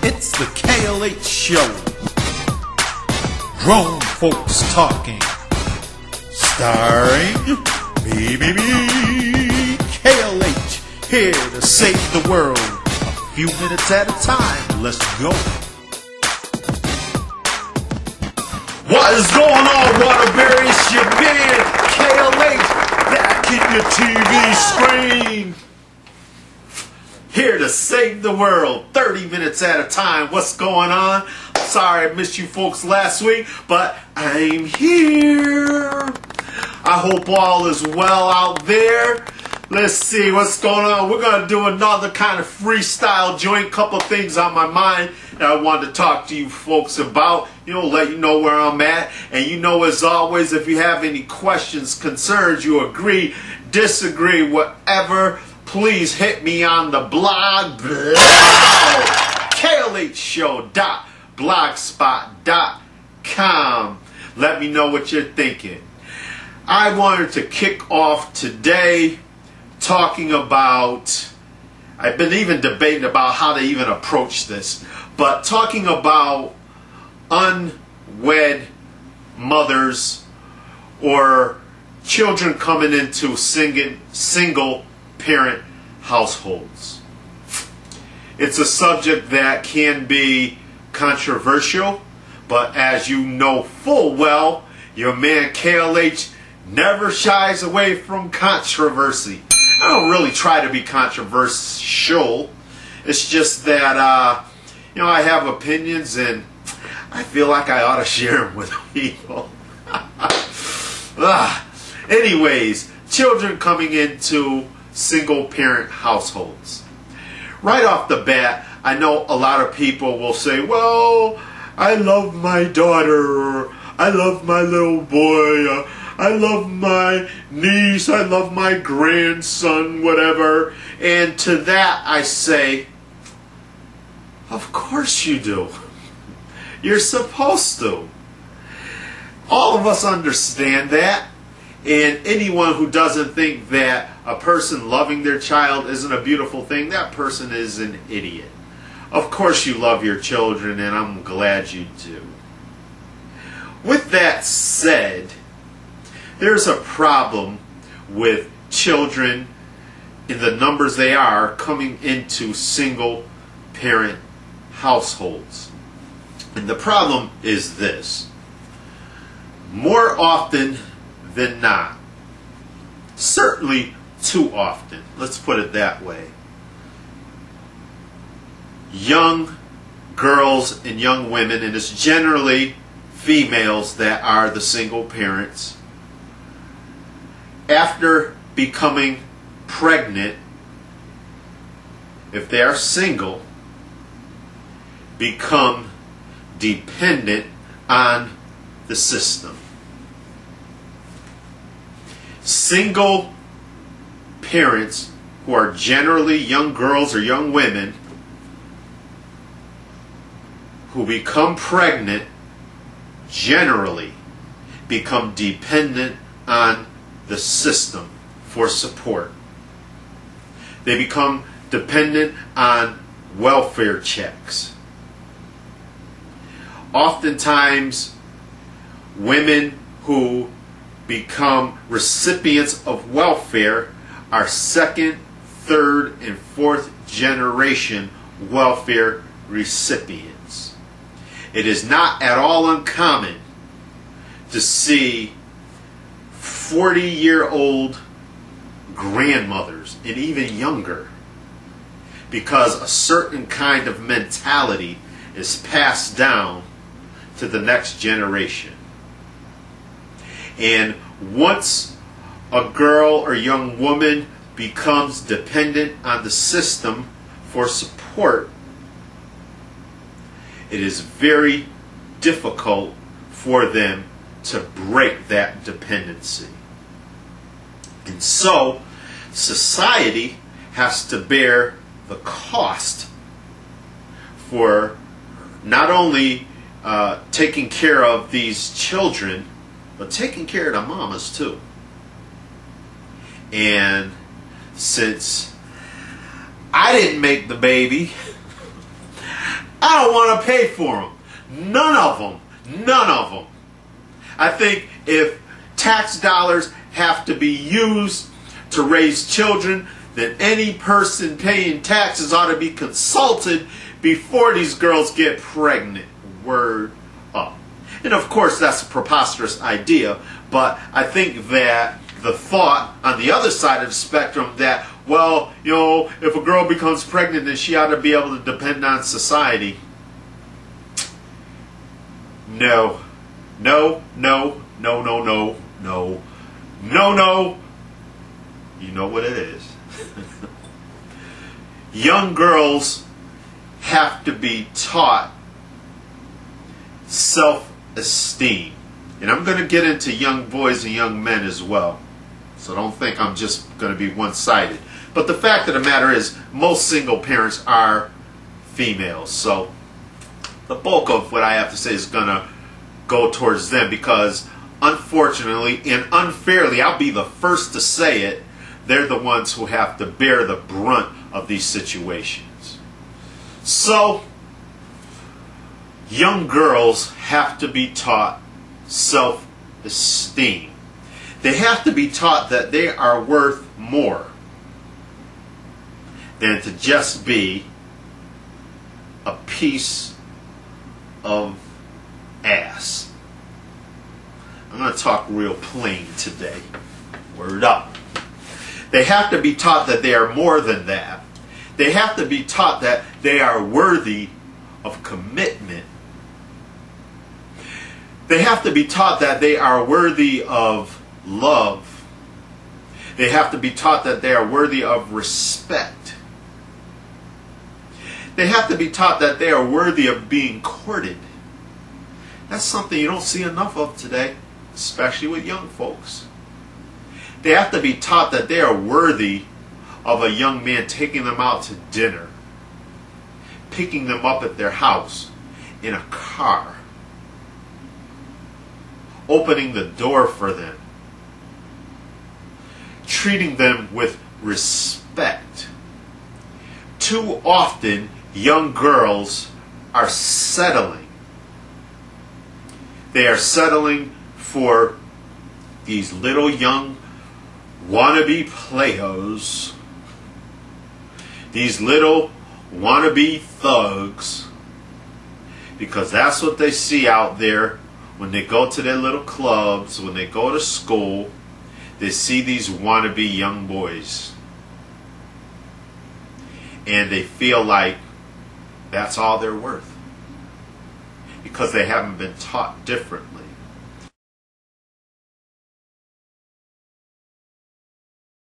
It's the KLH show. Grown folks talking. Starring me. KLH, here to save the world. A few minutes at a time. Let's go. What is going on, Waterbury? It's your man, KLH, back in your TV screen. Here to save the world, 30 minutes at a time. What's going on? Sorry I missed you folks last week, but I'm here. I hope all is well out there. Let's see what's going on. We're going to do another kind of freestyle joint. Couple things on my mind that I wanted to talk to you folks about. Let you know where I'm at. And as always, if you have any questions, concerns, you agree, disagree, whatever, please hit me on the blog, klhshow.blogspot.com. Let me know what you're thinking. I wanted to kick off today talking about, I've been even debating about how to even approach this, but talking about unwed mothers or children coming into single parent households. It's a subject that can be controversial, but as you know full well, your man KLH never shies away from controversy. I don't really try to be controversial. It's just that I have opinions and I feel like I ought to share them with people. Anyways, children coming into single parent households. Right off the bat, I know a lot of people will say, well, I love my daughter, or I love my little boy, I love my niece, I love my grandson, whatever. And to that I say, of course you do. You're supposed to. All of us understand that. And anyone who doesn't think that a person loving their child isn't a beautiful thing, that person is an idiot. Of course you love your children, and I'm glad you do. With that said, there's a problem with children in the numbers they are coming into single parent households. And the problem is this. More often than not, certainly too often, let's put it that way, young girls and young women, and it's generally females that are the single parents, after becoming pregnant, if they are single, become dependent on the system. Single parents, who are generally young girls or young women, who become pregnant, generally become dependent on the system for support. They become dependent on welfare checks. Oftentimes, women who become recipients of welfare are second, third, and fourth generation welfare recipients. It is not at all uncommon to see 40-year-old grandmothers and even younger, because a certain kind of mentality is passed down to the next generation. And once a girl or young woman becomes dependent on the system for support, it is very difficult for them to break that dependency. And so, society has to bear the cost for not only taking care of these children, but taking care of the mamas too. And since I didn't make the baby, I don't want to pay for them. None of them. None of them. I think if tax dollars have to be used to raise children, then any person paying taxes ought to be consulted before these girls get pregnant. Word up. And of course, that's a preposterous idea, but I think that the thought on the other side of the spectrum that, well, you know, if a girl becomes pregnant, then she ought to be able to depend on society. No. No, no, no, no, no, no, no, no. You know what it is. Young girls have to be taught self-esteem. And I'm going to get into young boys and young men as well. So don't think I'm just going to be one-sided. But the fact of the matter is, most single parents are females. So the bulk of what I have to say is going to go towards them, because unfortunately and unfairly, I'll be the first to say it, they're the ones who have to bear the brunt of these situations. So young girls have to be taught self-esteem. They have to be taught that they are worth more than to just be a piece of ass. I'm going to talk real plain today. Word up. They have to be taught that they are more than that. They have to be taught that they are worthy of commitment. They have to be taught that they are worthy of love. They have to be taught that they are worthy of respect. They have to be taught that they are worthy of being courted. That's something you don't see enough of today, especially with young folks. They have to be taught that they are worthy of a young man taking them out to dinner, picking them up at their house in a car, opening the door for them, treating them with respect. Too often, young girls are settling. They are settling for these little young wannabe players, these little wannabe thugs, because that's what they see out there when they go to their little clubs, when they go to school. They see these wannabe young boys, and they feel like that's all they're worth, because they haven't been taught differently.